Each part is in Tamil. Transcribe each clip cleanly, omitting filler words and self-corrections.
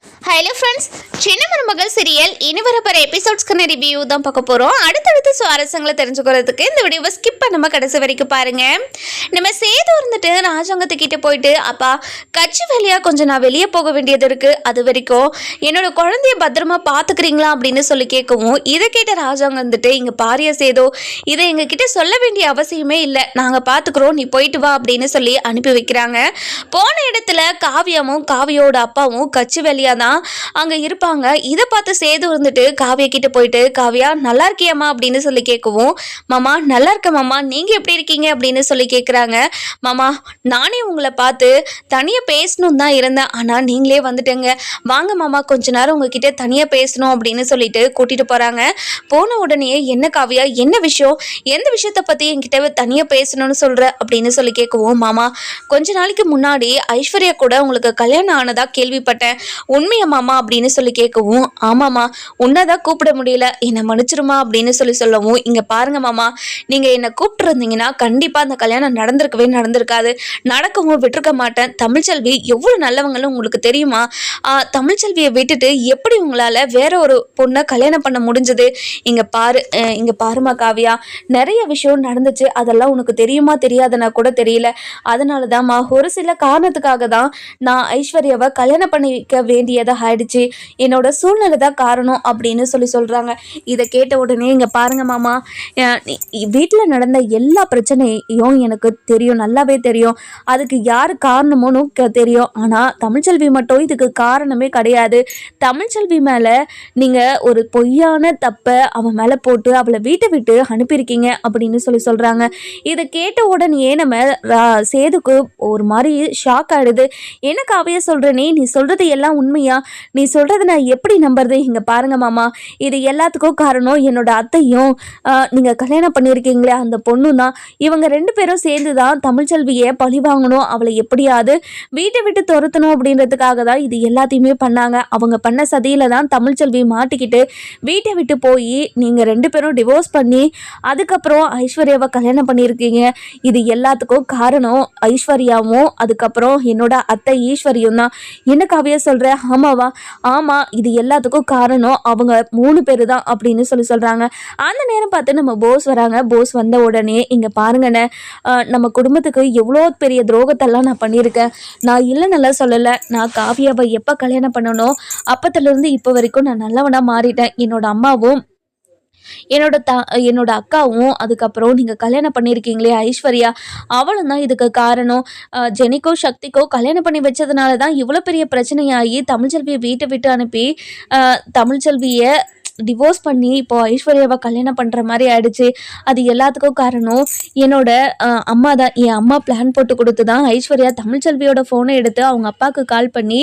ஹலோ ஃப்ரெண்ட்ஸ், சின்ன மருமகள் சீரியல் இனி வரப்போகிற எபிசோட்ஸ்க்கான ரிவ்யூ தான் பார்க்க போகிறோம். அடுத்தடுத்து சுவாரஸ்யங்களை தெரிஞ்சுக்கிறதுக்கு இந்த வீடியோவை ஸ்கிப் பண்ணாமல் கடைசி வரைக்கும் பாருங்கள். நம்ம சேது இருந்துட்டு ராஜாங்கத்துக்கிட்ட போயிட்டு, அப்பா கட்சி வேலையாக கொஞ்சம் நான் வெளியே போக வேண்டியது இருக்குது, அது வரைக்கும் என்னோட குழந்தைய பத்திரமா பார்த்துக்கிறீங்களா அப்படின்னு சொல்லி கேட்கவும், இதை கேட்ட ராஜாங்க வந்துட்டு, இங்கே பாரியா சேதோ, இதை எங்ககிட்ட சொல்ல வேண்டிய அவசியமே இல்லை, நாங்கள் பார்த்துக்குறோம், நீ போயிட்டு வா அப்படின்னு சொல்லி அனுப்பி வைக்கிறாங்க. போன இடத்துல காவியாவும் காவியோட அப்பாவும் கட்சி வேலையாக தான் அங்க இருப்பாங்க. இதை பார்த்து சேது இருந்துட்டு காவியா கிட்ட போயிட்டு, காவியா நல்லா இருக்கியாமா அப்படின்னு சொல்லி கேட்கவும், மாமா நல்லா இருக்க மாமா, நீங்க எப்படி இருக்கீங்க அப்படின்னு சொல்லி கேட்குறாங்க. மாமா நானே உங்களை பார்த்து தனியா பேசணும் தான் இருந்தேன், ஆனா நீங்களே வந்துட்டேங்க, வாங்க மாமா கொஞ்ச நேரம் உங்ககிட்ட தனியா பேசணும் அப்படின்னு சொல்லிட்டு கூட்டிட்டு போறாங்க. போன உடனே என்ன காவியா, என்ன விஷயம், எந்த விஷயத்த பத்தி என்கிட்ட தனியா பேசணும்னு சொல்ற அப்படின்னு சொல்லி கேட்கவும், மாமா கொஞ்ச நாளைக்கு முன்னாடி ஐஸ்வர்யா கூட உங்களுக்கு கல்யாணம் ஆனதா கேள்விப்பட்டேன், உண்மையா மாமா அப்படின்னு சொல்லி கேட்கவும், ஆமாம்மா உன்னதான் கூப்பிட முடியல, என்னை மன்னிச்சிருமா அப்படின்னு சொல்லவும், இங்க பாருங்க மாமா, நீங்க என்னை கூப்பிட்டு இருந்தீங்கன்னா கண்டிப்பா அந்த கல்யாணம் நடந்திருக்காது, நடக்கவும் விட்டுருக்க மாட்டேன். தமிழ்ச்செல்வி எவ்வளவு நல்லவங்களும் உங்களுக்கு தெரியுமா? தமிழ்ச்செல்வியை விட்டுட்டு எப்படி உங்களால வேற ஒரு பொண்ணை கல்யாணம் பண்ண முடிஞ்சது? இங்க பாருமா காவியா, நிறைய விஷயம் நடந்துச்சு, அதெல்லாம் உனக்கு தெரியுமா தெரியாதுன்னா கூட தெரியல, அதனாலதான்மா ஒரு சில காரணத்துக்காக தான் நான் ஐஸ்வர்யாவை கல்யாணம் பண்ணிக்க வேண்டியதை ஆயிடுச்சு, என்னோட சூழ்நிலை தான் காரணம் அப்படின்னு சொல்றாங்க. இதை கேட்ட உடனே, இங்க பாருங்க மாமா, வீட்டில் நடந்த எல்லா பிரச்சனையும் எனக்கு தெரியும், நல்லாவே தெரியும், அதுக்கு யார் காரணமோன்னு தெரியும், ஆனால் தமிழ்ச்செல்வி மட்டும் இதுக்கு காரணமே கிடையாது. தமிழ்ச்செல்வி மேலே நீங்கள் ஒரு பொய்யான தப்பை அவன் மேலே போட்டு அவளை வீட்டை விட்டு அனுப்பியிருக்கீங்க அப்படின்னு சொல்கிறாங்க. இதை கேட்ட உடனே நம்ம சேதுக்கு ஒரு மாதிரி ஷாக் ஆகிடுது. என்ன காவியா சொல்கிற, நீ சொல்கிறது எல்லாம் உண்மையா? நீ சொல்கிறது நான் எப்படி நம்புறது? இங்கே பாருங்க மாமா, இது எல்லாத்துக்கும் காரணம் என்னோட அத்தையும் நீங்கள் கல்யாணம் பண்ணியிருக்கீங்களே அந்த பொண்ணு தான். இவங்க ரெண்டு பேரும் சேர்ந்து தான் தமிழ்ச்செல்வியை பழி வாங்கணும், அவளை எப்படியாவது வீட்டை விட்டு துரத்தணும் அப்படின்றதுக்காக தான் இது எல்லாத்தையுமே பண்ணாங்க. அவங்க பண்ண சதியில் தான் தமிழ்ச்செல்வி மாட்டிக்கிட்டு வீட்டை விட்டு போய் நீங்கள் ரெண்டு பேரும் டிவோர்ஸ் பண்ணி அதுக்கப்புறம் ஐஸ்வர்யாவை கல்யாணம் பண்ணியிருக்கீங்க. இது எல்லாத்துக்கும் காரணம் ஐஸ்வர்யாவும் அதுக்கப்புறம் என்னோட அத்தை ஈஸ்வரியும் தான். என்ன காவியா சொல்கிற? ஆமாவா? ஆமாம், இது எல்லாத்துக்கும் காரணம் அவங்க 3 பேர் தான் அப்படின்னு சொல்கிறாங்க. அந்த நேரம் பார்த்து நம்ம போஸ் வராங்க. போஸ் வந்த உடனே, இங்கே பாருங்கண்ணே, நம்ம குடும்பத்துக்கு எவ்வளோ பெரிய துரோகத்தெல்லாம் நான் பண்ணியிருக்கேன், நான் இல்லை நல்லா சொல்லலை, நான் காவியாவை எப்போ கல்யாணம் பண்ணணும் அப்பத்துலேருந்து இப்போ வரைக்கும் நான் நல்லவனாக மாறிட்டேன். என்னோட அம்மாவும் என்னோட அக்காவும் அதுக்கப்புறம் நீங்கள் கல்யாணம் பண்ணியிருக்கீங்களே ஐஸ்வர்யா, அவளும் தான் இதுக்கு காரணம். ஜெனிக்கோ சக்திக்கோ கல்யாணம் பண்ணி வச்சதுனால தான் இவ்வளோ பெரிய பிரச்சனையாகி தமிழ்ச்செல்வியை வீட்டை விட்டு அனுப்பி தமிழ்ச்செல்வியை டிவோர்ஸ் பண்ணி இப்போ ஐஸ்வர்யாவை கல்யாணம் பண்ணுற மாதிரி ஆயிடுச்சு. அது எல்லாத்துக்கும் காரணம் என்னோட அம்மா தான். என் அம்மா பிளான் போட்டு கொடுத்து தான் ஐஸ்வர்யா தமிழ்ச்செல்வியோட ஃபோனை எடுத்து அவங்க அப்பாவுக்கு கால் பண்ணி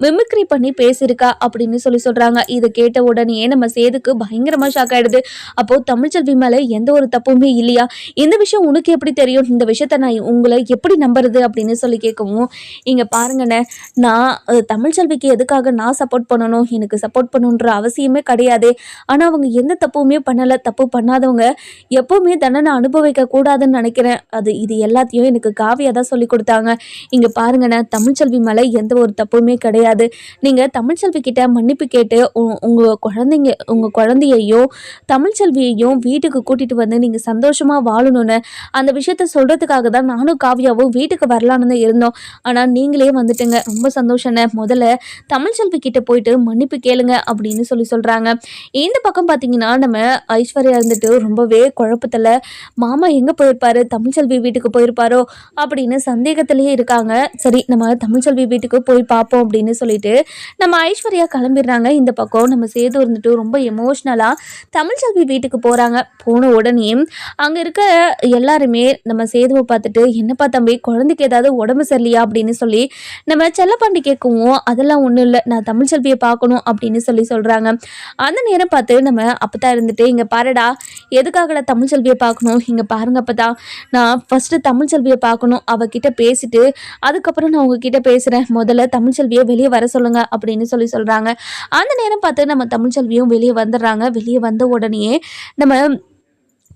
மிமிக்ரி பண்ணி பேசியிருக்கா அப்படின்னு சொல்கிறாங்க. இதை கேட்ட உடனே நம்ம சேதுக்கு பயங்கரமாக ஷாக் ஆகிடுது. அப்போது தமிழ்ச்செல்வி மேலே எந்த ஒரு தப்புமே இல்லையா? இந்த விஷயம் உனக்கு எப்படி தெரியும்? இந்த விஷயத்த நான் உங்களை எப்படி நம்புறது அப்படின்னு கேட்கவும், இங்கே பாருங்கண்ணே, நான் தமிழ்ச்செல்விக்கு எதுக்காக நான் சப்போர்ட் பண்ணணும்? எனக்கு சப்போர்ட் பண்ணணுன்ற அவசியமே கிடையாது. ஆனால் அவங்க எந்த தப்புமே பண்ணலை. தப்பு பண்ணாதவங்க எப்போவுமே தண்டனை அனுபவிக்க கூடாதுன்னு நினைக்கிறேன். இது எல்லாத்தையும் எனக்கு காவியா தான் சொல்லி கொடுத்தாங்க. இங்கே பாருங்கண்ணே, தமிழ்ச்செல்வி மேலே எந்த ஒரு தப்புமே கிடையாது. நீங்கள் தமிழ்ச்செல்வி கிட்ட மன்னிப்பு கேட்டு உங்கள் குழந்தையையும் தமிழ்ச்செல்வியையும் வீட்டுக்கு கூட்டிகிட்டு வந்து நீங்கள் சந்தோஷமாக வாழணும்னு அந்த விஷயத்த சொல்கிறதுக்காக தான் நானும் காவியாவும் வீட்டுக்கு வரலான்னு தான் இருந்தோம். ஆனால் நீங்களே வந்துட்டுங்க, ரொம்ப சந்தோஷண்ணே. முதல்ல தமிழ்ச்செல்வி கிட்ட போயிட்டு மன்னிப்பு கேளுங்க அப்படின்னு சொல்கிறாங்க. இந்த பக்கம் பார்த்தீங்கன்னா நம்ம ஐஸ்வர்யா இருந்துட்டு ரொம்பவே குழப்பத்தில், மாமா எங்கே போயிருப்பாரு, தமிழ்ச்செல்வி வீட்டுக்கு போயிருப்பாரோ அப்படின்னு சந்தேகத்திலேயே இருக்காங்க. சரி, நம்ம தமிழ்ச்செல்வி வீட்டுக்கு போய் பார்ப்போம் அப்படின்னு சொல்லிட்டு நம்ம ஐஸ்வர்யா கிளம்பிடுறாங்க. இந்த பக்கம் நம்ம சேது இருந்துட்டு ரொம்ப எமோஷ்னலாக தமிழ்ச்செல்வி வீட்டுக்கு போகிறாங்க. போன உடனே அங்கே இருக்க எல்லாருமே நம்ம சேதுவை பார்த்துட்டு, என்னப்பா தம்பி, குழந்தைக்கு ஏதாவது உடம்பு சரியில்லையா அப்படின்னு சொல்லி நம்ம செல்லப்பாண்டி கேட்கவும், அதெல்லாம் ஒன்றும் இல்லை, நான் தமிழ்ச்செல்வியை பார்க்கணும் அப்படின்னு சொல்கிறாங்க. அந்த நேரம் பார்த்து நம்ம அப்பதான் இருந்துட்டு, இங்கே பாருடா, எதுக்காக தமிழ்ச்செல்வியை பார்க்கணும், இங்கே பாருங்க அப்பதா, நான் ஃபஸ்ட்டு தமிழ்ச்செல்வியை பார்க்கணும், அவகிட்ட பேசிட்டு அதுக்கப்புறம் நான் உங்ககிட்ட பேசுகிறேன், முதல்ல தமிழ்ச்செல்வியை வெளியே வர சொல்லுங்க அப்படின்னு சொல்கிறாங்க. அந்த நேரம் பார்த்து நம்ம தமிழ்ச்செல்வியும் வெளியே வந்துடுறாங்க. வெளியே வந்த உடனே நம்ம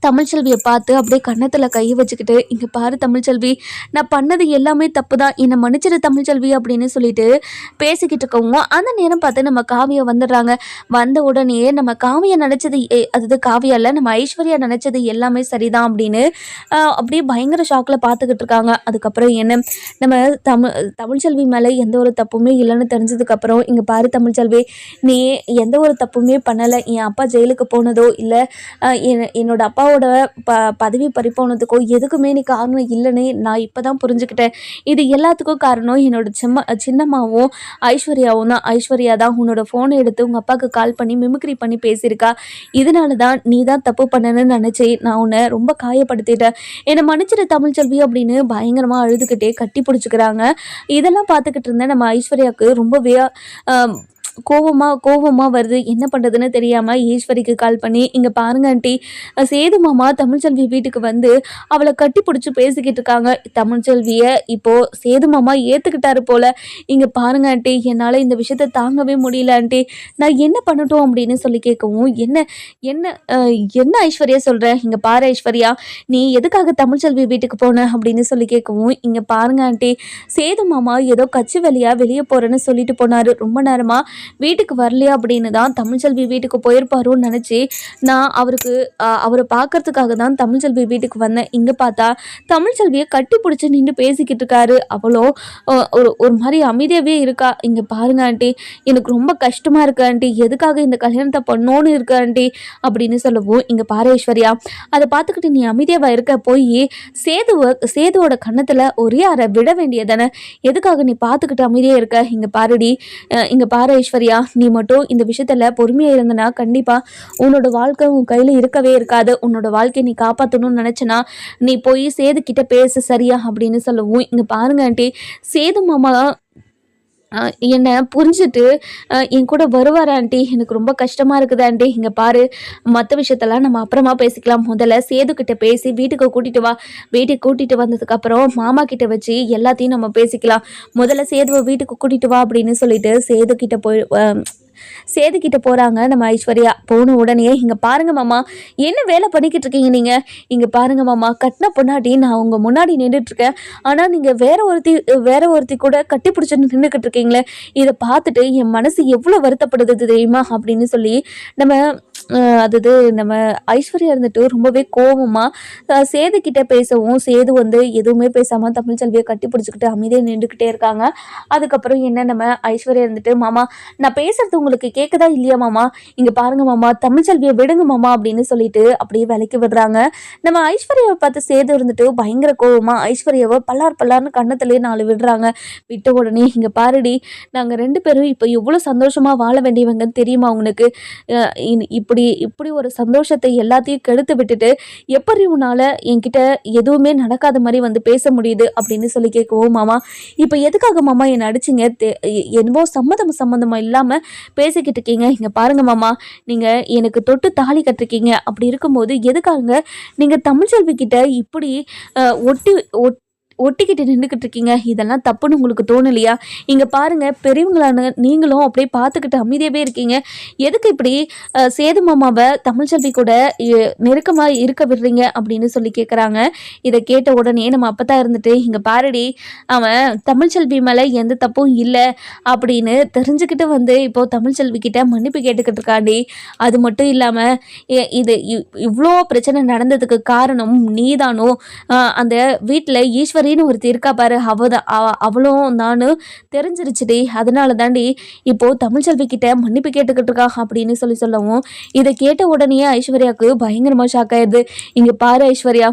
தமிழ்ச்செல்வியை பார்த்து அப்படியே கன்னத்தில் கையை வச்சுக்கிட்டு, இங்கே பாரு தமிழ்ச்செல்வி, நான் பண்ணது எல்லாமே தப்பு தான், என்னை மன்னிச்சிரு தமிழ்ச்செல்வி அப்படின்னு சொல்லிட்டு பேசிக்கிட்டு இருக்கவும், அந்த நேரம் பார்த்து நம்ம காவியா வந்துடுறாங்க. வந்த உடனே நம்ம காவியா நினச்சது அதாவது காவியா இல்லை, நம்ம ஐஸ்வர்யா நினச்சது எல்லாமே சரிதான் அப்படின்னு அப்படியே பயங்கர ஷாக்கில் பார்த்துக்கிட்டு இருக்காங்க. அதுக்கப்புறம் என்ன, நம்ம தமிழ்ச்செல்வி மேலே எந்த ஒரு தப்புமே இல்லைன்னு தெரிஞ்சதுக்கப்புறம், இங்கே பாரு தமிழ்ச்செல்வி, நீ எந்த ஒரு தப்புமே பண்ணலை, என் அப்பா ஜெயிலுக்கு போனதோ இல்லை என்னோட அப்பாவோட பதவி பறிப்போனதுக்கோ எதுக்குமே நீ காரணம் இல்லைன்னு நான் இப்போ தான் புரிஞ்சுக்கிட்டேன். இது எல்லாத்துக்கும் காரணம் என்னோட சின்னம்மாவும் ஐஸ்வர்யாவும் தான். ஐஸ்வர்யா தான் உன்னோட ஃபோனை எடுத்து உங்கள் அப்பாவுக்கு கால் பண்ணி மிமிக்ரி பண்ணி பேசியிருக்கா. இதனால தான் நீ தான் தப்பு பண்ணணும்னு நினச்சி நான் உன்னை ரொம்ப காயப்படுத்திட்டேன், என்னை மன்னிச்சிரு தமிழ்ச்செல்வி அப்படின்னு பயங்கரமாக அழுதுகிட்டே கட்டி பிடிச்சிக்கிறாங்க. இதெல்லாம் பார்த்துக்கிட்டு இருந்தேன் நம்ம ஐஸ்வர்யாவுக்கு ரொம்பவே கோவமாக வருது. என்ன பண்ணுறதுன்னு தெரியாமல் ஈஸ்வரிக்கு கால் பண்ணி, இங்கே பாருங்க ஆண்டி, சேது மாமா தமிழ்ச்செல்வி வீட்டுக்கு வந்து அவளை கட்டி பிடிச்சி பேசிக்கிட்டு இருக்காங்க. தமிழ்ச்செல்வியை இப்போது சேது மாமா ஏற்றுக்கிட்டாரு போல். இங்கே பாருங்க ஆண்டி, என்னால் இந்த விஷயத்தை தாங்கவே முடியல ஆண்டி, நான் என்ன பண்ணட்டும் அப்படின்னு சொல்லி கேட்கவும், என்ன என்ன என்ன ஐஸ்வர்யா சொல்கிறேன், இங்கே பாரு ஐஸ்வர்யா, நீ எதுக்காக தமிழ்ச்செல்வி வீட்டுக்கு போன அப்படின்னு சொல்லி கேட்கவும், இங்கே பாருங்க ஆண்டி, சேது மாமா ஏதோ கட்சி வேலையாக வெளியே போகிறேன்னு சொல்லிட்டு போனார். ரொம்ப நேரமாக வீட்டுக்கு வரலையா அப்படின்னு தான் தமிழ்ச்செல்வி வீட்டுக்கு போயிருப்பாரோன்னு நினச்சி நான் அவரை பார்க்கறதுக்காக தான் தமிழ்ச்செல்வி வீட்டுக்கு வந்தேன். இங்கே பார்த்தா தமிழ்ச்செல்வியை கட்டி பிடிச்சி நின்று பேசிக்கிட்டு இருக்காரு. அவளோ ஒரு மாதிரி அமைதியாகவே இருக்கா. இங்கே பாருங்க ஆண்டி, எனக்கு ரொம்ப கஷ்டமாக இருக்கு ஆண்டி, எதுக்காக இந்த கல்யாணத்தை பண்ணோன்னு இருக்கு ஆண்டி அப்படின்னு சொல்லவும், இங்கே பாரு ஐஸ்வர்யா, அதை பார்த்துக்கிட்டு நீ அமைதியாக இருக்க, போய் சேதுவோட கன்னத்தில் ஒரே அறை விட வேண்டியதானே, எதுக்காக நீ பார்த்துக்கிட்டு அமைதியாக இருக்க. இங்கே பாரு ஐஸ்வர்யா, நீ மட்டும் இந்த விஷயத்துல பொறுமையா இருந்தனா கண்டிப்பா உன்னோட வாழ்க்கை உன் கையில இருக்கவே இருக்காது. உன்னோட வாழ்க்கையை நீ காப்பாற்றணும்னு நினைச்சனா நீ போய் சேது கிட்ட பேசு சரியா அப்படின்னு சொல்லவும், இங்க பாருங்க ஆண்டி, சேது மாமா என்னை புரிஞ்சுட்டு என் கூட வருவார் ஆண்டி, எனக்கு ரொம்ப கஷ்டமாக இருக்குது ஆண்டி. இங்கே பாரு, மற்ற விஷயத்தெல்லாம் நம்ம அப்புறமா பேசிக்கலாம், முதல்ல சேதுக்கிட்ட பேசி வீட்டுக்கு கூட்டிகிட்டு வா. வீட்டுக்கு கூட்டிகிட்டு வந்ததுக்கப்புறம் மாமா கிட்ட வச்சு எல்லாத்தையும் நம்ம பேசிக்கலாம். முதல்ல சேதுவை வீட்டுக்கு கூட்டிகிட்டு வா அப்படின்னு சொல்லிட்டு சேதுக்கிட்ட போகிறாங்க நம்ம ஐஸ்வர்யா. போன உடனே, இங்கே பாருங்க மாமா, என்ன வேலை பண்ணிக்கிட்டு இருக்கீங்க நீங்கள், இங்கே பாருங்க மாமா, கட்டின பொண்ணாட்டி நான் உங்கள் முன்னாடி நின்றுட்டுருக்கேன், ஆனால் நீங்கள் வேற ஒருத்தி கூட கட்டி பிடிச்சி நின்றுக்கிட்டு இருக்கீங்களே, இதை பார்த்துட்டு என் மனசு எவ்வளோ வருத்தப்படுது தெரியுமா அப்படின்னு சொல்லி நம்ம ஐஸ்வர்யா இருந்துட்டு ரொம்பவே கோபமாக சேதுக்கிட்ட பேசவும், சேது வந்து எதுவுமே பேசாமல் தமிழ்ச்செல்வியை கட்டி பிடிச்சிக்கிட்டு அமைதியாக நின்றுக்கிட்டே இருக்காங்க. அதுக்கப்புறம் என்ன, நம்ம ஐஸ்வர்யா இருந்துட்டு, மாமா நான் பேசுறது உங்களுக்கு கேட்குதா இல்லையா மாமா, இங்கே பாருங்க மாமா, தமிழ்ச்செல்வியை விடுங்க மாமா அப்படின்னு சொல்லிட்டு அப்படியே விலைக்கு விடுறாங்க. நம்ம ஐஸ்வர்யாவை பார்த்து சேது இருந்துட்டு பயங்கர கோபமாக ஐஸ்வர்யாவை பல்லார்னு கண்ணத்துலேயே 4 விடுறாங்க. விட்ட உடனே, இங்கே பாருடி, நாங்கள் 2 பேரும் இப்போ எவ்வளோ சந்தோஷமாக வாழ வேண்டியவங்கன்னு தெரியுமா உங்களுக்கு, இப்படி ஒரு சந்தோஷத்தை எல்லாத்தையும் கெடுத்து விட்டுட்டு எப்படி உன்னால என்கிட்ட எதுவுமே நடக்காத மாதிரி வந்து பேச முடியுது அப்படின்னு சொல்லி கேட்கவும், மாமா இப்போ எதுக்காக மாமா என்னை அடிச்சிங்க, என்னவோ சம்மந்தமா இல்லாமல் பேசிக்கிட்டு இருக்கீங்க, இங்கே பாருங்க மாமா, நீங்கள் எனக்கு தொட்டு தாலி கட்டிருக்கீங்க, அப்படி இருக்கும்போது எதுக்காக நீங்கள் தமிழ்ச்செல்வி கிட்ட இப்படி ஒட்டிக்கிட்டு நின்றுக்கிட்டு இருக்கீங்க, இதெல்லாம் தப்புன்னு உங்களுக்கு தோணலையா, இங்கே பாருங்கள் பெரியவங்களான நீங்களும் அப்படியே பார்த்துக்கிட்டு அமைதியாகவே இருக்கீங்க, எதுக்கு இப்படி சேது மாமாவை தமிழ்ச்செல்வி கூட நெருக்கமாக இருக்க விடுறீங்க அப்படின்னு சொல்லி கேட்குறாங்க. இதை கேட்ட உடனே நம்ம அப்பதான் இருந்துட்டு, இங்கே பாருடி, அவன் தமிழ்ச்செல்வி மேலே எந்த தப்பும் இல்லை அப்படின்னு தெரிஞ்சுக்கிட்டு வந்து இப்போது தமிழ்ச்செல்வி கிட்ட மன்னிப்பு கேட்டுக்கிட்டு இருக்காண்டி, அது மட்டும் இல்லாமல் இவ்வளோ பிரச்சனை நடந்ததுக்கு காரணம் நீதானோ, அந்த வீட்டில் ஈஸ்வரின்னு ஒருத்தி இருக்கா பாரு, அவளும் நானும் தெரிஞ்சிருச்சுடி, அதனால தாண்டி இப்போ தமிழ்ச்செல்வி கிட்ட மன்னிப்பு கேட்டுக்கிட்டு இருக்கா அப்படின்னு சொல்லவும், இதை கேட்ட உடனே ஐஸ்வர்யாவுக்கு பயங்கரமா ஷாக் ஆயிடுது. இங்க பாரு ஐஸ்வர்யா,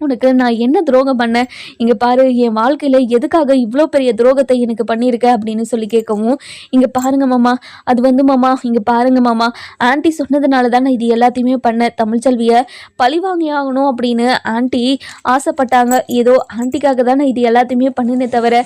உனக்கு நான் என்ன துரோகம் பண்ணேன், இங்கே பாரு, என் வாழ்க்கையில் எதுக்காக இவ்வளோ பெரிய துரோகத்தை எனக்கு பண்ணியிருக்க அப்படின்னு சொல்லி கேட்கவும், இங்கே பாருங்க மாமா, அது வந்து மாமா, இங்கே பாருங்க மாமா, ஆண்டி சொன்னதுனால தான் நான் இது எல்லாத்தையுமே பண்ணேன், தமிழ்ச்செல்வியை பழிவாங்கி ஆகணும் அப்படின்னு ஆண்டி ஆசைப்பட்டாங்க, ஏதோ ஆண்டிக்காக தான் நான் இது எல்லாத்தையுமே பண்ணினே தவிர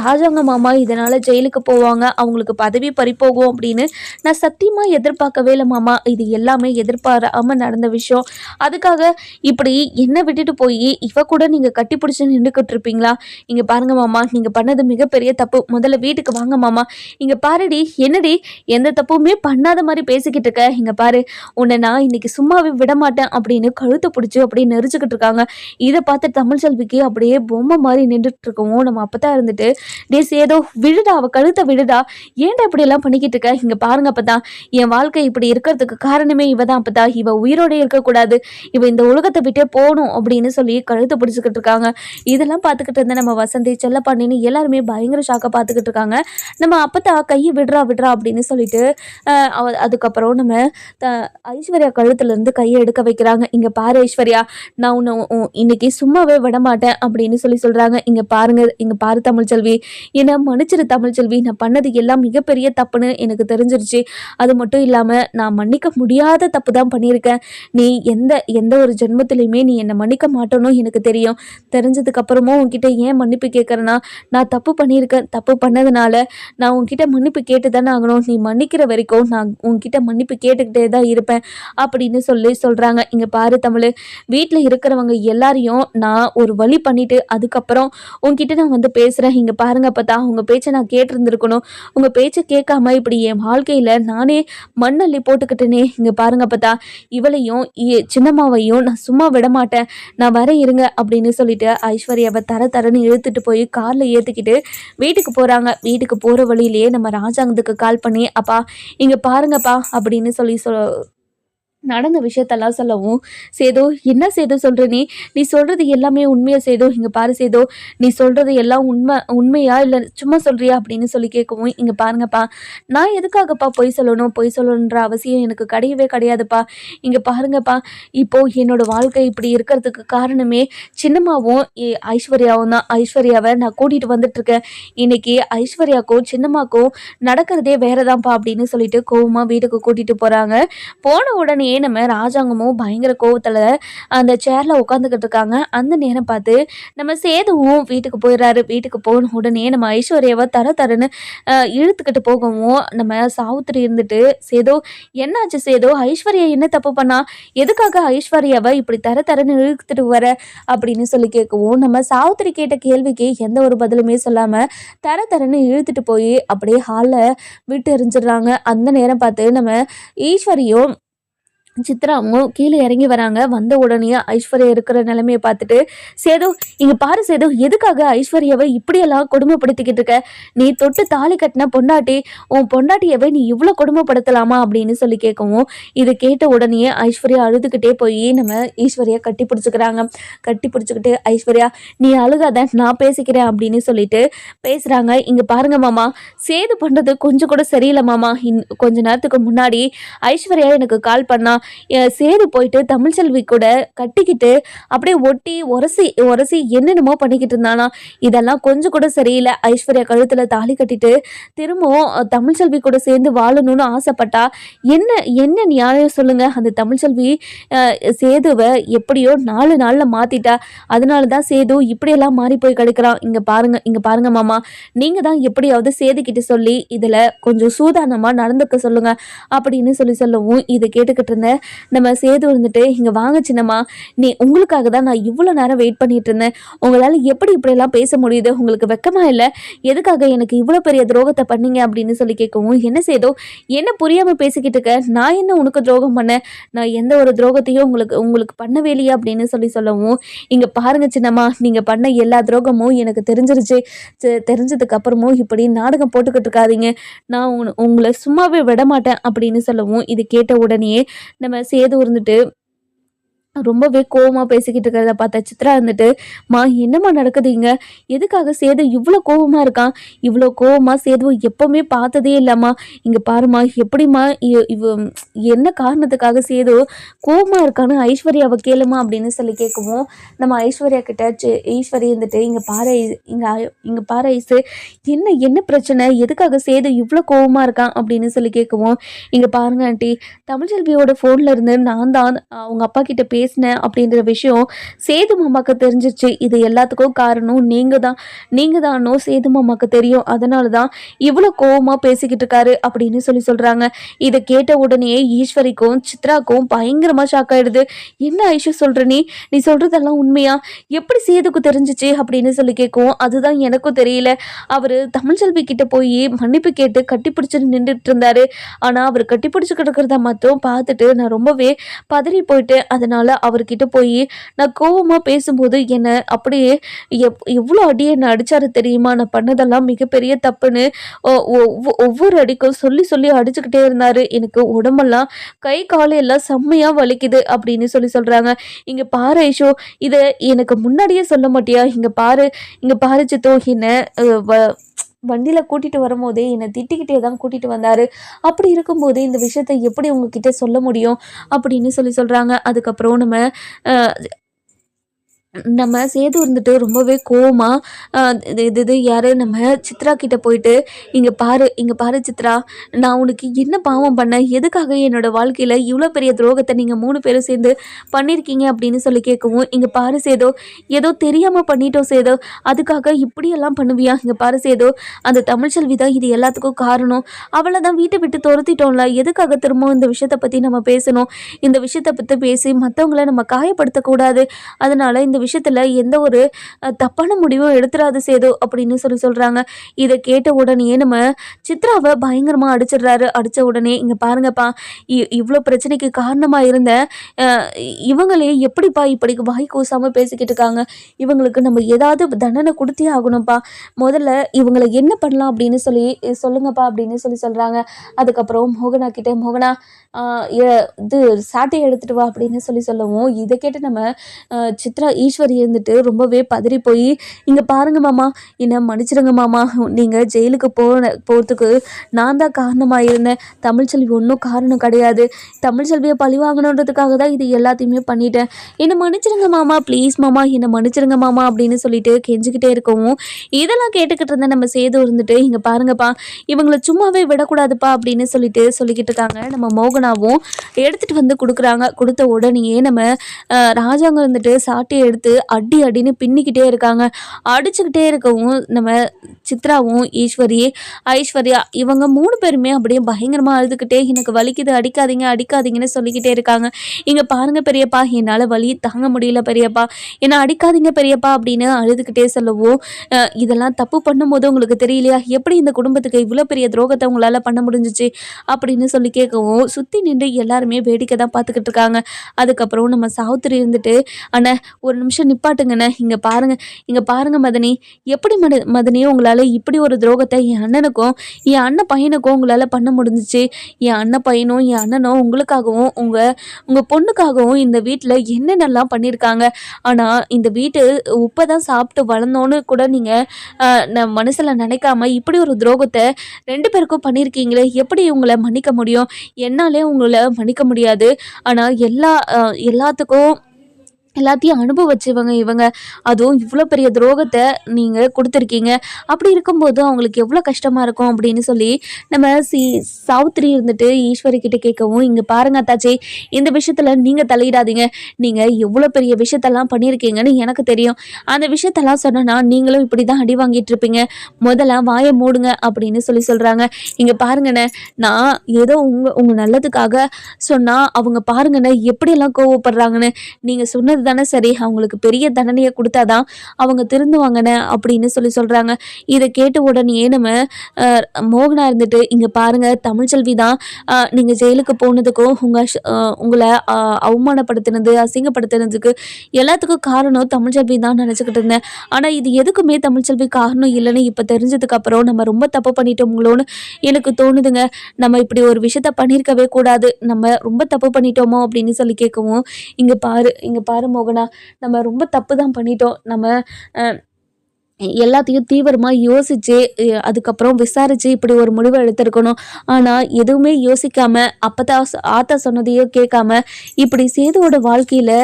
ராஜாங்க மாமா இதனால் ஜெயிலுக்கு போவாங்க, அவங்களுக்கு பதவி பறிப்போகும் அப்படின்னு நான் சத்தியமாக எதிர்பார்க்கவே இல்லை மாமா, இது எல்லாமே எதிர்பாராமல் நடந்த விஷயம், அதுக்காக இப்படி என்ன விட்டுட்டு விட்டுட்டு போய் இவ கூட நீங்க கட்டி பிடிச்சி நின்றுக்கிட்டு இருப்பீங்களா? இங்க பாருங்க மாமா, நீங்க பண்ணது மிகப்பெரிய தப்பு. முதல்ல வீட்டுக்கு வாங்க மாமா. இங்க பாருடி, என்னடி எந்த தப்புமே பண்ணாத மாதிரி பேசிக்கிட்டு இருக்க? இங்க பாரு, உன்னை நான் இன்னைக்கு சும்மாவே விட மாட்டேன் அப்படின்னு கழுத்தை பிடிச்சி அப்படியே நெரிச்சுக்கிட்டு இருக்காங்க. இதை பார்த்து தமிழ்ச்செல்விக்கு அப்படியே பொம்மை மாதிரி நின்றுட்டு இருக்கவும் நம்ம அப்பதான் இருந்துட்டு, டே சேதோ விழுடா, அவ கழுத்தை விழுடா, ஏன்டா இப்படி எல்லாம் பண்ணிக்கிட்டு இருக்க? இங்க பாருங்க அப்பதான், என் வாழ்க்கை இப்படி இருக்கிறதுக்கு காரணமே இவதான். அப்பதான் இவ உயிரோட இருக்கக்கூடாது, இவ இந்த உலகத்தை விட்டே போகணும் அப்படின்னு சொல்லி கழுத்தை பிடிச்சிக்கிட்டு இருக்காங்க. இதெல்லாம் பார்த்துக்கிட்டு இருந்த நம்ம வசந்தி, செல்லப்பாண்டின்னு எல்லாருமே பயங்கர ஷாக்கா பார்த்துக்கிட்டு இருக்காங்க. நம்ம அப்பதான் கையை விடுறா விடுறா அப்படின்னு சொல்லிட்டு அதுக்கப்புறம் நம்ம ஐஸ்வர்யா கழுத்துல இருந்து கையை எடுக்க வைக்கிறாங்க. இங்க பாரு ஐஸ்வர்யா, நான் உன்னை இன்னைக்கு சும்மாவே விட மாட்டேன் அப்படின்னு சொல்றாங்க. இங்க பாருங்க, இங்க பாரு தமிழ்ச்செல்வி, என்னை மன்னிச்சிரு தமிழ்ச்செல்வி, நான் பண்ணது எல்லாம் மிகப்பெரிய தப்புன்னு எனக்கு தெரிஞ்சிருச்சு. அது மட்டும் இல்லாம நான் மன்னிக்க முடியாத தப்பு தான் பண்ணியிருக்கேன். நீ எந்த எந்த ஒரு ஜென்மத்திலையுமே நீ என்னை மன்னிக்க மாட்டேன்னு எனக்கு தெரியும். தெரிஞ்சதுக்கு அப்புறமும் உன்கிட்ட ஏன் மன்னிப்பு கேட்கறேன்னா, நான் தப்பு பண்ணியிருக்கேன். தப்பு பண்ணதுனால நான் உன்கிட்ட மன்னிப்பு கேட்டு தானே ஆகணும். நீ மன்னிக்கிற வரைக்கும் நான் உன்கிட்ட மன்னிப்பு கேட்டுக்கிட்டே தான் இருப்பேன் அப்படின்னு சொல்றாங்க. இங்க பாரு தமிழ், வீட்டில் இருக்கிறவங்க எல்லாரையும் நான் ஒரு வழி பண்ணிட்டு அதுக்கப்புறம் உன்கிட்ட நான் வந்து பேசுறேன். இங்க பாருங்க அப்பதான், உங்க பேச்சை நான் கேட்டிருந்திருக்கணும். உங்க பேச்சை கேட்காம இப்படி என் வாழ்க்கையில நானே மண்ணள்ளி போட்டுக்கிட்டேனே. இங்க பாருங்க அப்பதா, இவளையும் சின்னம்மாவையும் நான் சும்மா விட மாட்டேன், நான் வர இருங்க அப்படின்னு சொல்லிட்டு ஐஸ்வர்யாவை தரன்னு இழுத்துட்டு போய் கார்ல ஏத்திக்கிட்டு வீட்டுக்கு போறாங்க. வீட்டுக்கு போற வழியிலேயே நம்ம ராஜாங்கத்துக்கு கால் பண்ணி, அப்பா இங்க பாருங்கப்பா அப்படின்னு சொல்லி நடந்த விஷயத்தெல்லாம் சொல்லவும், சேதோ என்ன சேதோ சொல்ற, நீ சொல்றது எல்லாமே உண்மையா சேதோ? இங்க பாரு சேதோ, நீ சொல்றது எல்லாம் உண்மையா இல்லை சும்மா சொல்றியா அப்படின்னு சொல்லி கேட்கவும், இங்க பாருங்கப்பா, நான் எதுக்காகப்பா பொய் சொல்லணுன்ற அவசியம் எனக்கு கிடையவே கிடையாதுப்பா. இங்க பாருங்கப்பா, இப்போ என்னோட வாழ்க்கை இப்படி இருக்கிறதுக்கு காரணமே சின்னம்மாவும் ஐஸ்வர்யாவும் தான். ஐஸ்வர்யாவை நான் கூட்டிட்டு வந்துட்டு இருக்கேன். இன்னைக்கு ஐஸ்வர்யாக்கும் சின்னம்மாக்கும் நடக்கிறதே வேறதான்ப்பா அப்படின்னு சொல்லிட்டு கோவமா வீட்டுக்கு கூட்டிட்டு போறாங்க. போன உடனே நம்ம ராஜாங்கமும் பயங்கர கோவத்துல அந்த சேர்ல உட்காந்துக்கிட்டு இருக்காங்க. அந்த நேரம் பார்த்து நம்ம சேதுவும் வீட்டுக்கு போயிடுறாரு. வீட்டுக்கு போன உடனே நம்ம ஐஸ்வர்யாவை தரன்னு இழுத்துக்கிட்டு போகவும், நம்ம சாவுத்திரி இருந்துட்டு, சேதோ என்னாச்சு சேதோ, ஐஸ்வர்யா என்ன தப்பு பண்ணா, எதுக்காக ஐஸ்வர்யாவை இப்படி தரன்னு இழுத்துட்டு வர அப்படின்னு சொல்லி கேட்கவும், நம்ம சாவுத்திரி கேட்ட கேள்விக்கு எந்த ஒரு பதிலுமே சொல்லாம தரன்னு இழுத்துட்டு போய் அப்படியே ஹாலில் விட்டு எரிஞ்சிடுறாங்க. அந்த நேரம் பார்த்து நம்ம ஈஸ்வரியும் சித்ராவும் கீழே இறங்கி வராங்க. வந்த உடனே ஐஸ்வர்யா இருக்கிற நிலைமையை பார்த்துட்டு, சேது இங்க பாரு சேது, எதுக்காக ஐஸ்வர்யாவை இப்படியெல்லாம் கொடுமைப்படுத்திக்கிட்டு இருக்க? நீ தொட்டு தாலி கட்டின பொண்டாட்டி, உன் பொண்டாட்டியவை நீ இவ்வளோ கொடுமைப்படுத்தலாமா அப்படின்னு சொல்லி கேட்கவும், இது கேட்ட உடனே ஐஸ்வர்யா அழுதுகிட்டே போய் நம்ம ஈஸ்வர்யா கட்டி பிடிச்சிக்கிறாங்க. கட்டி பிடிச்சிக்கிட்டு, ஐஸ்வர்யா நீ அழுகாத, நான் பேசிக்கிறேன் அப்படின்னு சொல்லிட்டு பேசுறாங்க. இங்க பாருங்க மாமா, சேது பண்றது கொஞ்சம் கூட சரியில்லை மாமா. கொஞ்ச நேரத்துக்கு முன்னாடி ஐஸ்வர்யா எனக்கு கால் பண்ணா, சேது போயிட்டு தமிழ்ச்செல்வி கூட கட்டிக்கிட்டு அப்படியே ஒட்டி உரசி என்னென்னமோ பண்ணிக்கிட்டு இருந்தானா. இதெல்லாம் கொஞ்சம் கூட சரியில்லை. ஐஸ்வர்யா கழுத்துல தாலி கட்டிட்டு திரும்பவும் தமிழ்ச்செல்வி கூட சேர்ந்து வாழணும்னு ஆசைப்பட்டா என்ன நியாயம் சொல்லுங்க? அந்த தமிழ்ச்செல்வி சேதுவை எப்படியோ 4 நாள்ல மாத்திட்டா. அதனாலதான் சேது இப்படியெல்லாம் மாறி போய் கிடைக்கிறான். இங்க பாருங்க மாமா, நீங்க தான் எப்படியாவது சேதுக்கிட்ட சொல்லி இதுல கொஞ்சம் சூதானமா நடந்துக்க சொல்லுங்க அப்படின்னு சொல்லவும், இதை கேட்டுக்கிட்டு இருந்த நம்ம சேது இருந்துட்டு, இங்க வாங்க சின்னம்மா, உங்களுக்காக தான் நான் இவ்வளோ நேரம் வெயிட் பண்ணிட்டு இருந்தேன். உங்களால எப்படி இப்படியெல்லாம் பேச முடியுது? உங்களுக்கு வெக்கமா இல்லை? எதுக்காக எனக்கு இவ்வளோ பெரிய துரோகத்தை பண்ணீங்க அப்படின்னு சொல்லி கேட்கவும், என்ன சேதோ என்ன புரியாம பேசிக்கிட்டு இருக்க? நான் என்ன உனக்கு துரோகம் பண்ணேன்? நான் எந்த ஒரு துரோகத்தையும் உங்களுக்கு பண்ணவே இல்லையா அப்படின்னு சொல்லவும், இங்க பாருங்க சின்னம்மா, நீங்க பண்ண எல்லா துரோகமும் எனக்கு தெரிஞ்சிருச்சு. தெரிஞ்சதுக்கு அப்புறமும் இப்படி நாடகம் போட்டுக்கிட்டு இருக்காதீங்க, நான் உங்களை சும்மாவே விட மாட்டேன் அப்படின்னு சொல்லவும், இது கேட்ட உடனே நம்ம சேது இருந்துட்டு ரொம்பவே கோவமா பேசிக்கிட்டு இருக்கிறத பார்த்த சித்ரா இருந்துட்டு, மா என்னம்மா நடக்குதுங்க? எதுக்காக சேது இவ்வளோ கோவமா இருக்கான்? இவ்வளோ கோவமா சேது எப்பவுமே பார்த்ததே இல்லம்மா. இங்க பாருமா, எப்படிமா இவ என்ன காரணத்துக்காக சேது கோவமா இருக்கான்னு ஐஸ்வர்யாவை கேளுமா அப்படின்னு சொல்லி கேட்கவும், நம்ம ஐஸ்வர்யா கிட்ட ஈஸ்வரி இருந்துட்டு, இங்க பாரு ஐசு, என்ன பிரச்சனை? எதுக்காக சேது இவ்வளோ கோவமா இருக்கான் அப்படின்னு சொல்லி கேட்கவும், இங்க பாருங்க ஆண்டி, தமிழ்ச்செல்வியோட ஃபோன்ல இருந்து நான் தான் அவங்க அப்பா கிட்ட பேசினேன் அப்படின்ற விஷயம் சேது மாமாக்கு தெரிஞ்சிச்சு. இது எல்லாத்துக்கும் காரணம் நீங்க தானோ சேது மாமாக்கு தெரியும். அதனால தான் இவ்வளோ கோவமா பேசிக்கிட்டு இருக்காரு அப்படின்னு சொல்றாங்க. இதை கேட்ட உடனே ஈஸ்வரிக்கும் சித்ராக்கும் பயங்கரமா ஷாக் ஆயிடுது. என்ன ஐஷு சொல்ற நீ சொல்றதெல்லாம் உண்மையா? எப்படி சேதுக்கு தெரிஞ்சிச்சு அப்படின்னு கேட்கவும், அதுதான் எனக்கும் தெரியல. அவரு தமிழ்ச்செல்வி கிட்ட போய் மன்னிப்பு கேட்டு கட்டிப்பிடிச்சு நின்றுட்டு இருந்தாரு. ஆனா அவர் கட்டிப்பிடிச்சு கிடக்கிறத மட்டும் பார்த்துட்டு நான் ரொம்பவே பதறி போயிட்டேன். அதனால அவர்கிட்ட போய் நான் கோவமா பேசும்போது என்ன அப்படியே எவ்வளோ அடியை என்ன அடிச்சாரு தெரியுமா? நான் பண்ணதெல்லாம் மிகப்பெரிய தப்புன்னு ஒவ்வொரு அடிக்கும் சொல்லி சொல்லி அடிச்சுக்கிட்டே இருந்தாரு. எனக்கு உடம்பெல்லாம் கை காலு எல்லாம் செம்மையா வலிக்குது அப்படின்னு சொல்றாங்க. இங்க பாரு ஐஷோ, இத எனக்கு முன்னாடியே சொல்ல மாட்டியா? இங்க பாரு சித்தோ, என்ன வண்டியில கூட்டிட்டு வரும்போதே என்னை திட்டிக்கிட்டே தான் கூட்டிட்டு வந்தாரு. அப்படி இருக்கும்போது இந்த விஷயத்த எப்படி உங்ககிட்ட சொல்ல முடியும் அப்படின்னு சொல்றாங்க. அதுக்கப்புறம் நம்ம சேது இருந்துட்டு ரொம்பவே கோவமா இது யாரு நம்ம சித்ரா கிட்ட போயிட்டு, இங்க பாரு சித்ரா, நான் உனக்கு என்ன பாவம் பண்ணேன்? எதுக்காக என்னோட வாழ்க்கையில இவ்வளோ பெரிய துரோகத்தை நீங்க 3 பேரும் சேர்ந்து பண்ணியிருக்கீங்க அப்படின்னு கேட்கவும், இங்க பாரு சேதோ, ஏதோ தெரியாம பண்ணிட்டோம் சேதோ, அதுக்காக இப்படியெல்லாம் பண்ணுவியா? இங்க பாரு சேதோ, அந்த தமிழ்ச்செல்வி தான் இது எல்லாத்துக்கும் காரணம். அவளை தான் வீட்டை விட்டு துரத்திட்டோம்ல, எதுக்காக திரும்ப இந்த விஷயத்தை பத்தி நம்ம பேசணும்? இந்த விஷயத்தை பத்தி பேசி மற்றவங்கள நம்ம காயப்படுத்தக்கூடாது. அதனால இந்த விஷயத்துல எந்த ஒரு தப்பான முடிவும் எடுத்துறாது சேது அப்படின்னு சொல்றாங்க. இதை கேட்ட உடனே நம்ம சித்ராவை பயங்கரமா அடிச்சிடுறாரு. அடிச்ச உடனே, இங்க பாருங்கப்பா, இவ்வளோ பிரச்சனைக்கு காரணமா இருந்த இவங்களே எப்படிப்பா இப்படி வாய் கூசாம பேசிக்கிட்டு இருக்காங்க? இவங்களுக்கு நம்ம ஏதாவது தண்டனை கொடுத்தே ஆகணும்ப்பா. முதல்ல இவங்களை என்ன பண்ணலாம் அப்படின்னு சொல்லுங்கப்பா அப்படின்னு சொல்றாங்க. அதுக்கப்புறம் மோகனா கிட்ட, மோகனா இது சாட்டையை எடுத்துட்டு வா அப்படின்னு சொல்லவும், இதை கேட்டு நம்ம சித்ரா ஈஸ்வரி இருந்துட்டு ரொம்பவே பதறி போய், இங்க பாருங்க மாமா, என்ன மன்னிச்சிருங்க மாமா, நீங்க ஜெயிலுக்கு போறதுக்கு நான் தான் காரணமா இருந்தேன். தமிழ்ச்செல்வி ஒன்றும் காரணம் கிடையாது. தமிழ்ச்செல்வியை பழி வாங்கணுன்றதுக்காக தான் இது எல்லாத்தையுமே பண்ணிட்டேன். என்னை மன்னிச்சிருங்க மாமா, ப்ளீஸ் மாமா, என்னை மன்னிச்சிருங்க மாமா அப்படின்னு சொல்லிட்டு கெஞ்சிக்கிட்டே இருக்கவும், இதெல்லாம் கேட்டுக்கிட்டு இருந்த நம்ம சேது இருந்துட்டு, இங்க பாருங்கப்பா, இவங்களை சும்மாவே விடக்கூடாதுப்பா அப்படின்னு சொல்லிக்கிட்டு இருக்காங்க. நம்ம மோகனாவும் எடுத்துட்டு வந்து கொடுக்குறாங்க. கொடுத்த உடனேயே நம்ம ராஜாங்க வந்துட்டு சாட்டையை எடுத்து அடின்னு பின்னிக்கிட்டே இருக்காங்க. அடிச்சுக்கிட்டே இருக்கவும் நம்ம சித்ராவும் ஐஸ்வர்யா இவங்க 3 பேருமே அப்படியே பயங்கரமா அழுதுகிட்டே, எனக்கு வலிக்குது, அடிக்காதீங்கன்னு சொல்லிக்கிட்டே இருக்காங்க. இங்க பாருங்க பெரியப்பா, என்னால வலி தாங்க முடியல பெரியப்பா, என்ன அடிக்காதீங்க பெரியப்பா அப்படின்னு அழுதுகிட்டே சொல்லவும், இதெல்லாம் தப்பு பண்ணும்போது உங்களுக்கு தெரியலையா? எப்படி இந்த குடும்பத்துக்கு இவ்வளோ பெரிய துரோகத்தை உங்களால பண்ண முடிஞ்சிச்சு அப்படின்னு கேட்கவும், சுத்தி நின்று எல்லாருமே வேடிக்கை தான் பார்த்துக்கிட்டு இருக்காங்க. அதுக்கப்புறம் நம்ம சாவித்திரி இருந்துட்டு, அண்ணா ஒரு நிமிஷம் நிப்பாட்டுங்கண்ணே, இங்க பாருங்க மதனி, எப்படி மதனி உங்களால இப்படி ஒரு துரோகத்தை என் அண்ணனுக்கும் என் அண்ணன் பையனுக்கும் உங்களால பண்ண முடிஞ்சிச்சு? என் அண்ணன் பையனும் என் அண்ணனும் உங்களுக்காகவும் உங்க பொண்ணுக்காகவும் இந்த வீட்டில் என்னென்னலாம் பண்ணியிருக்காங்க. ஆனா இந்த வீட்டு உப்பை தான் சாப்பிட்டு வளர்ந்தோன்னு கூட நீங்க மனசுல நினைக்காம இப்படி ஒரு துரோகத்தை 2 பேருக்கும் பண்ணியிருக்கீங்களே, எப்படி உங்களை மன்னிக்க முடியும்? என்னாலே உங்களை மன்னிக்க முடியாது. ஆனா எல்லாத்தையும் அனுபவிச்சவங்க இவங்க. அதுவும் இவ்வளோ பெரிய துரோகத்தை நீங்கள் கொடுத்துருக்கீங்க. அப்படி இருக்கும்போது அவங்களுக்கு எவ்வளோ கஷ்டமாக இருக்கும் அப்படின்னு நம்ம சாவித்திரி இருந்துட்டு ஈஸ்வரி கிட்ட கேட்கவும், இங்கே பாருங்க அத்தாச்சி, இந்த விஷயத்தில் நீங்கள் தலையிடாதீங்க. நீங்கள் எவ்வளோ பெரிய விஷயத்தெல்லாம் பண்ணியிருக்கீங்கன்னு எனக்கு தெரியும். அந்த விஷயத்தெல்லாம் சொன்னா நீங்களும் இப்படி தான் அடி வாங்கிட்டு இருப்பீங்க. முதல்ல வாயை மூடுங்க அப்படின்னு சொல்கிறாங்க. இங்கே பாருங்கண்ணே, நான் ஏதோ உங்கள் நல்லதுக்காக சொன்னால் அவங்க பாருங்கண்ணே எப்படியெல்லாம் கோவப்படுறாங்கன்னு. நீங்கள் சொன்னது தானே சரி, அவங்களுக்கு பெரிய தண்டனையை கொடுத்தாதான் அவங்க திருந்துவாங்கன்னு அப்படின்னு சொல்றாங்க. இதை கேட்ட உடனே நம்ம மோகனா இருந்துட்டு, இங்க பாருங்க தமிழ்ச்செல்வி தான் நீங்க ஜெயிலுக்கு போனதுக்கும் உங்களை அவமானப்படுத்தினது, அசிங்கப்படுத்தினதுக்கு எல்லாத்துக்கும் காரணம் தமிழ்ச்செல்வி தான் நினைச்சுக்கிட்டு இருந்தேன். ஆனா இது எதுக்குமே தமிழ்ச்செல்வி காரணம் இல்லைன்னு இப்ப தெரிஞ்சதுக்கு அப்புறம் நம்ம ரொம்ப தப்பு பண்ணிட்டோங்களோன்னு எனக்கு தோணுதுங்க. நம்ம இப்படி ஒரு விஷயத்த பண்ணியிருக்கவே கூடாது, நம்ம ரொம்ப தப்பு பண்ணிட்டோமோ அப்படின்னு கேட்கவும், இங்க பாரு மோகனா, நம்ம ரொம்ப தப்பு தான் பண்ணிட்டோம். நம்ம எல்லாத்தையும் தீவிரமாக யோசித்து அதுக்கப்புறம் விசாரித்து இப்படி ஒரு முடிவை எடுத்திருக்கணும். ஆனால் எதுவுமே யோசிக்காமல் அப்போ ஆத்தா சொன்னதையும் கேட்காம இப்படி சேதுவோட வாழ்க்கையில்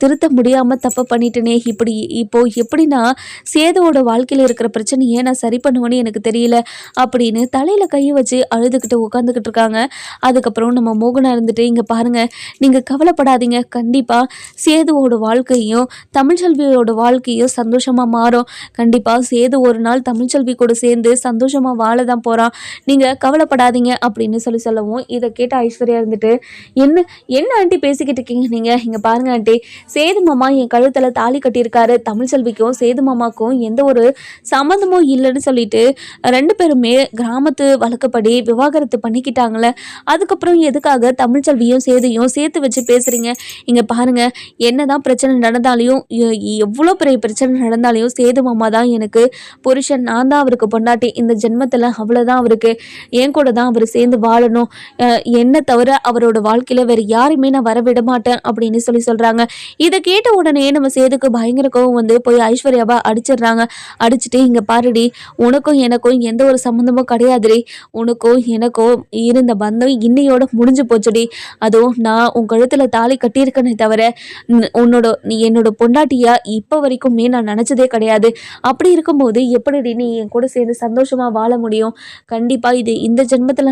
திருத்த முடியாமல் தப்பு பண்ணிட்டேனே, இப்போது எப்படி நான் சேதுவோட வாழ்க்கையில் இருக்கிற பிரச்சனையை நான் சரி பண்ணுவேன்னு எனக்கு தெரியல அப்படின்னு தலையில் கையை வச்சு அழுதுகிட்டு உட்காந்துக்கிட்டு இருக்காங்க. அதுக்கப்புறம் நம்ம மோகனா இருந்துட்டு, இங்கே பாருங்கள், நீங்கள் கவலைப்படாதீங்க, கண்டிப்பாக சேதுவோட வாழ்க்கையும் தமிழ்ச்செல்வியோட வாழ்க்கையும் சந்தோஷமாக மாறும். கண்டிப்பாக சேது ஒரு நாள் தமிழ்ச்செல்வி கூட சேர்ந்து சந்தோஷமாக வாழ தான் போகிறான், நீங்கள் கவலைப்படாதீங்க அப்படின்னு சொல்லவும், இதை கேட்ட ஐஸ்வர்யா இருந்துட்டு, என்ன என்ன ஆண்டி பேசிக்கிட்டு இருக்கீங்க நீங்கள்? இங்கே பாருங்க ஆண்டி, சேது மாமா என் கழுத்தில் தாலி கட்டியிருக்காரு, தமிழ்ச்செல்விக்கும் சேது மாமாக்கும் எந்த ஒரு சம்மந்தமும் இல்லைன்னு சொல்லிட்டு 2 பேருமே கிராமத்து வழக்கப்படி விவாகரத்து பண்ணிக்கிட்டாங்களே, அதுக்கப்புறம் எதுக்காக தமிழ்ச்செல்வியும் சேதையும் சேர்த்து வச்சு பேசுகிறீங்க? இங்கே பாருங்கள், என்னதான் பிரச்சனை நடந்தாலையும் எவ்வளோ பெரிய பிரச்சனை நடந்தாலையும் சேது மாமா தான் எனக்கு புருஷன், நான் தான் அவருக்கு பொண்டாட்டி, இந்த ஜென்மத்தில் அவ்வளோதான், அவருக்கு என் கூட தான் அவர் சேர்ந்து வாழணும், என்ன தவிர அவரோட வாழ்க்கையில் வேறு யாருமே நான் வரவிட மாட்டேன் அப்படின்னு சொல்கிறாங்க. இதை கேட்ட உடனே நம்ம சேதுக்கு பயங்கர கோவம் வந்து போய் ஐஸ்வர்யாவை அடிச்சிடுறாங்க. அடிச்சுட்டு, இங்கே பாருடி, உனக்கும் எனக்கும் எந்த ஒரு சம்மந்தமும் கிடையாதுடி, உனக்கும் எனக்கும் இருந்த பந்தம் இன்னையோட முடிஞ்சு போச்சுடி, அதுவும் நான் உன் கழுத்தில் தாலி கட்டியிருக்கேனே தவிர நீ என்னோட பொண்டாட்டியா இப்போ வரைக்குமே நான் நினச்சதே கிடையாது. அப்படி இருக்கும்போது எப்படி நீ என் கூட சேர்ந்து சந்தோஷமாக வாழ முடியும்? கண்டிப்பாக இது இந்த ஜென்மத்தில்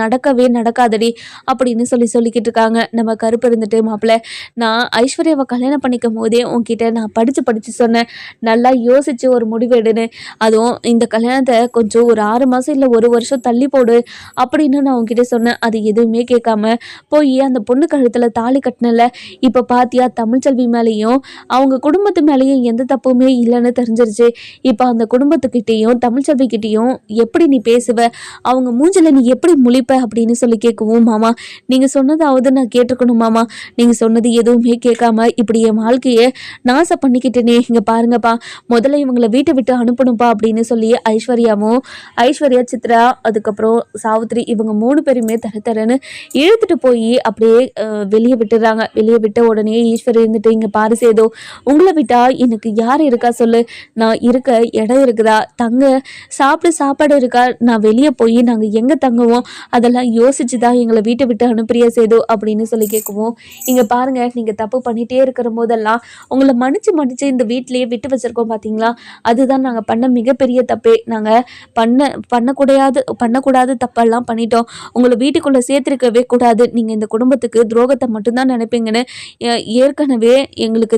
நடக்கவே நடக்காதடி அப்படின்னு சொல்லிக்கிட்டு இருக்காங்க. நம்ம கருப்பு இருந்துட்டு, மாப்பிள்ள, நான் ஐஸ்வர்யாவை கல்யாணம் பண்ணிக்கும் போதே உன்கிட்ட நான் படித்து சொன்னேன், நல்லா யோசித்து ஒரு முடிவு எடுன்னு, அதுவும் இந்த கல்யாணத்தை கொஞ்சம் ஒரு 6 மாதம் இல்லை 1 வருஷம் தள்ளி போடு அப்படின்னு நான் உன்கிட்ட சொன்னேன். அது எதுவுமே கேட்காம போய் அந்த பொண்ணு கழுத்தில் தாலி கட்டினல, இப்போ பாத்தியா தமிழ்ச்செல்வி மேலேயும் அவங்க குடும்பத்து மேலேயும் எந்த தப்புமே இல்லைன்னு தெரிஞ்சிருச்சு. இப்போ அந்த குடும்பத்துக்கிட்டேயும் தமிழ்ச்செல்வி கிட்டேயும் எப்படி நீ பேசுவ, அவங்க மூஞ்சில நீ எப்படி முழிப்ப அப்படின்னு கேட்கவும், மாமா நீங்கள் சொன்னதாவது நான் கேட்டுக்கணும் மாமா, நீங்கள் சொன்னது எதுவுமே கேட்காம இப்படி என் வாழ்க்கையை நாசம் பண்ணிக்கிட்டேனே, இங்கே பாருங்கப்பா, முதல்ல இவங்களை வீட்டை விட்டு அனுப்பணும்ப்பா அப்படின்னு ஐஸ்வர்யா, சித்ரா, அதுக்கப்புறம் சாவித்ரி, இவங்க 3 பேருமே தரன்னு இழுத்துட்டு போய் அப்படியே வெளியே விட்டுறாங்க. வெளியே விட்ட உடனே ஈஸ்வரி இருந்துட்டு, இங்கே பாரு சேதோ, உங்களை விட்டா எனக்கு யார் இருக்கா சொல்லு, நான் இருக்க இடம் இருக்குதா, சாப்பிட சாப்பாடு இருக்கா, நான் வெளியே போய் நாங்கள் எங்கே தங்குவோம் அதெல்லாம் யோசிச்சு தான் எங்களை வீட்டை விட்டு அனுப்புறியா சேது அப்படின்னு கேட்குவோம். இங்கே பாருங்கள், நீங்கள் தப்பு பண்ணிகிட்டே இருக்கிற போதெல்லாம் உங்களை மன்னிச்சு இந்த வீட்டிலேயே விட்டு வச்சுருக்கோம் பார்த்தீங்களா, அதுதான் நாங்கள் பண்ண மிகப்பெரிய தப்பே. நாங்கள் பண்ணக்கூடாத தப்பெல்லாம் பண்ணிட்டோம், உங்களை வீட்டுக்குள்ளே சேர்த்துருக்கவே கூடாது, நீங்கள் இந்த குடும்பத்துக்கு துரோகத்தை மட்டும்தான் நினைப்பீங்கன்னு ஏற்கனவே எங்களுக்கு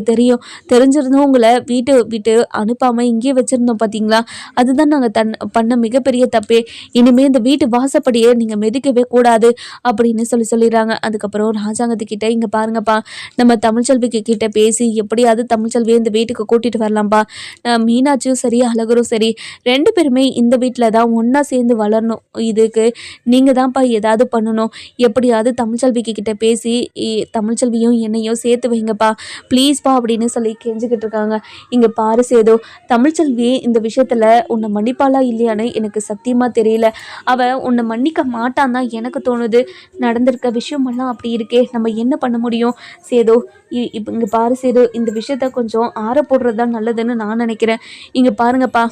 தெரிஞ்சிருந்தோம், உங்களை வீட்டை விட்டு அனுப்பாமல் இங்கேயே வச்சுருந்தோம் பார்த்தீங்களா, அதுதான் நாங்கள் பண்ண மிகப்பெரிய தப்பே, இனிமேல் இந்த வீட்டு வாசப்படியே நீங்கள் மிதிக்கவே கூடாது அப்படின்னு சொல்லிடுறாங்க. அதுக்கப்புறம் ராஜாங்கத்துக்கிட்ட, இங்கே பாருங்கப்பா, நம்ம தமிழ்ச்செல்விக்கு கிட்ட பேசி எப்படியாவது தமிழ்ச்செல்வியை இந்த வீட்டுக்கு கூட்டிகிட்டு வரலாம்ப்பா, மீனாட்சியும் சரி அழகரும் சரி 2 பேருமே இந்த வீட்டில் தான் ஒன்றா சேர்ந்து வளரணும், இதுக்கு நீங்கள் தான்ப்பா ஏதாவது பண்ணணும், எப்படியாவது தமிழ்ச்செல்விக்கு கிட்ட பேசி தமிழ்ச்செல்வியும் என்னையும் சேர்த்து வைங்கப்பா ப்ளீஸ்ப்பா அப்படின்னு கெஞ்சிக்கிட்டு இருக்காங்க. இங்கே பாரு சேதோ, தமிழ்ச்செல்வி இந்த விஷயத்தில் உன்னை மன்னிப்பாளா இல்லையான்னு எனக்கு சத்தியமாக தெரியல, அவள் உன்னை மன்னிக்க மாட்டான் தான் எனக்கு தோணுது, நடந்திருக்க விஷயமெல்லாம் அப்படி இருக்கே, நம்ம என்ன பண்ண முடியும் சேதோ, இப்போ இங்கே பாரு சேதோ, இந்த விஷயத்த கொஞ்சம் ஆற போடுறது தான் நல்லதுன்னு நான் நினைக்கிறேன். இங்கே பாருங்கப்பா,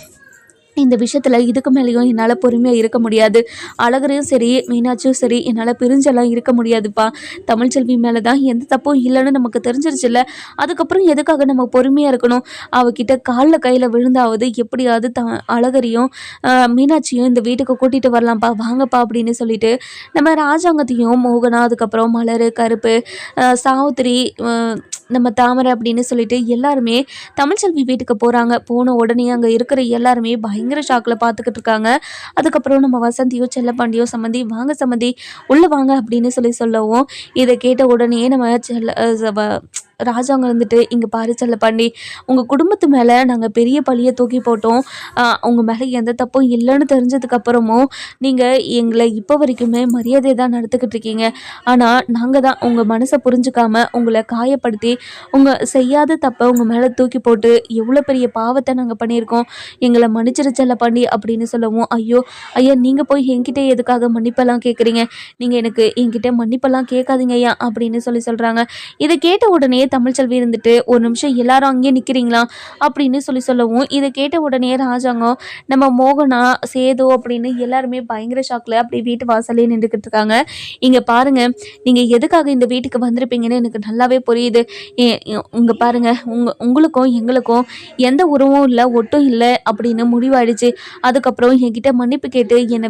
இந்த விஷயத்தில் இதுக்கு மேலேயும் என்னால் பொறுமையாக இருக்க முடியாது, அழகரையும் சரி மீனாட்சியும் சரி என்னால் பிரிஞ்செல்லாம் இருக்க முடியாதுப்பா, தமிழ்ச்செல்வி மேலே தான் எந்த தப்பும் இல்லைன்னு நமக்கு தெரிஞ்சிருச்சுல்ல, அதுக்கப்புறம் எதுக்காக நம்ம பொறுமையாக இருக்கணும், அவகிட்ட காலில் கையில் விழுந்தாவது எப்படியாவது அழகரையும் மீனாட்சியும் இந்த வீட்டுக்கு கூட்டிகிட்டு வரலாம்ப்பா, வாங்கப்பா அப்படின்னு சொல்லிட்டு நம்ம ராஜாங்கத்தையும் மோகனா, அதுக்கப்புறம் மலர், கருப்பு, சாவித்திரி, நம்ம தாமரை அப்படின்னு சொல்லிட்டு எல்லாருமே தமிழ்ச்செல்வி வீட்டுக்கு போகிறாங்க. போன உடனே அங்கே இருக்கிற எல்லாருமே பயங்கர ஷாக்கில் பார்த்துக்கிட்டு இருக்காங்க. அதுக்கப்புறம் நம்ம வசந்தியோ செல்லப்பாண்டியோ, சம்மந்தி வாங்க சம்மந்தி உள்ளே வாங்க அப்படின்னு சொல்லவும், இதை கேட்ட உடனே நம்ம ராஜாங்க இருந்துட்டு, இங்கே பாரு செல்லப்பாண்டி, உங்கள் குடும்பத்து மேலே நாங்கள் பெரிய பழியை தூக்கி போட்டோம், அவங்க மேலே எந்த தப்பும் இல்லைன்னு தெரிஞ்சதுக்கப்புறமும் நீங்கள் எங்களை இப்போ வரைக்குமே மரியாதை தான் நடத்துக்கிட்டு இருக்கீங்க, ஆனால் நாங்கள் தான் உங்கள் மனசை புரிஞ்சுக்காமல் உங்களை காயப்படுத்தி உங்கள் செய்யாத தப்பை உங்கள் மேலே தூக்கி போட்டு எவ்வளோ பெரிய பாவத்தை நாங்கள் பண்ணியிருக்கோம், எங்களை மன்னிச்சிரு செல்லப்பாண்டி அப்படின்னு சொல்லவும், ஐயா நீங்கள் போய் என்கிட்ட எதுக்காக மன்னிப்பெல்லாம் கேட்குறீங்க, நீங்கள் என்கிட்ட மன்னிப்பெல்லாம் கேட்காதீங்க ஐயா அப்படின்னு சொல்கிறாங்க. இதை கேட்ட உடனே தமிழ்ச்செல்வி இருந்துட்டு ஒரு நிமிஷம் எல்லாரும் அங்கேயே நிற்கிறீங்களா அப்படின்னு சொல்லவும் இதை கேட்ட உடனே ராஜாங்கம் நம்ம மோகனா சேது அப்படின்னு எல்லாருமே பயங்கர ஷாக்ல அப்படி வீட்டு வாசலே நின்றுக்கிட்டு இருக்காங்க. இங்க பாருங்க, நீங்க எதுக்காக இந்த வீட்டுக்கு வந்திருப்பீங்கன்னு எனக்கு நல்லாவே புரியுது. உங்க பாருங்க, உங்களுக்கும் எங்களுக்கும் எந்த உறவும் இல்லை, ஒட்டும் இல்லை அப்படின்னு முடிவாயிடுச்சு. அதுக்கப்புறம் என்கிட்ட மன்னிப்பு கேட்டு என்னை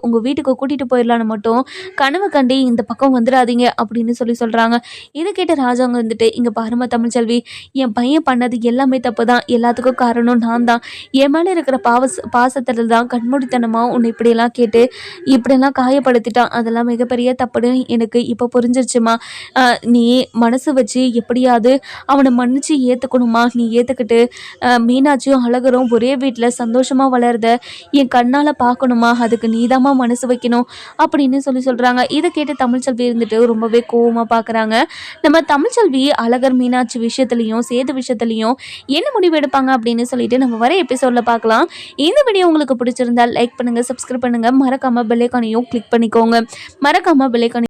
உங்க வீட்டுக்கு கூட்டிட்டு போயிடலான்னு மட்டும் கனவு கண்டி இந்த பக்கம் வந்துடாதீங்க அப்படின்னு சொல்றாங்க. இதை கேட்ட ராஜாங்க வந்துட்டு, இங்க பாருமா தமிழ்ச்செல்வி, என் பையன் பண்ணது எல்லாமே தப்பு தான். எல்லாத்துக்கும் காரணம் நான் தான். என் மேல இருக்கிற பாசத்துல தான் கண்மூடித்தனமா உன்னை இப்படியெல்லாம் கேட்டு இப்படியெல்லாம் காயப்படுத்திட்டான். அதெல்லாம் மிகப்பெரிய தப்புன்னு எனக்கு இப்போ புரிஞ்சிருச்சுமா. நீ மனசு வச்சு எப்படியாவது அவனை மன்னிச்சு ஏற்றுக்கணுமா. நீ ஏற்றுக்கிட்டு மீனாட்சியும் அழகரும் ஒரே வீட்டில் சந்தோஷமா வளருத என் கண்ணால் பார்க்கணுமா. அதுக்கு நீதாம்மா மனசு வைக்கணும் அப்படின்னு சொல்கிறாங்க. இதை கேட்டு தமிழ்ச்செல்வி இருந்துட்டு ரொம்பவே கோவமாக பார்க்குறாங்க. நம்ம தமிழ்ச்செல்வி அழகர் மீனாட்சி விஷயத்துலையும் சேது விஷயத்துலையும் என்ன முடிவு எடுப்பாங்க அப்படின்னு சொல்லிட்டு நம்ம வர எபிசோடில் பார்க்கலாம். இந்த வீடியோ உங்களுக்கு பிடிச்சிருந்தால் லைக் பண்ணுங்கள், சப்ஸ்கிரைப் பண்ணுங்கள், மறக்காமல் பெல் ஐகானையும் கிளிக் பண்ணிக்கோங்க. மறக்காமல் பெல் ஐகானை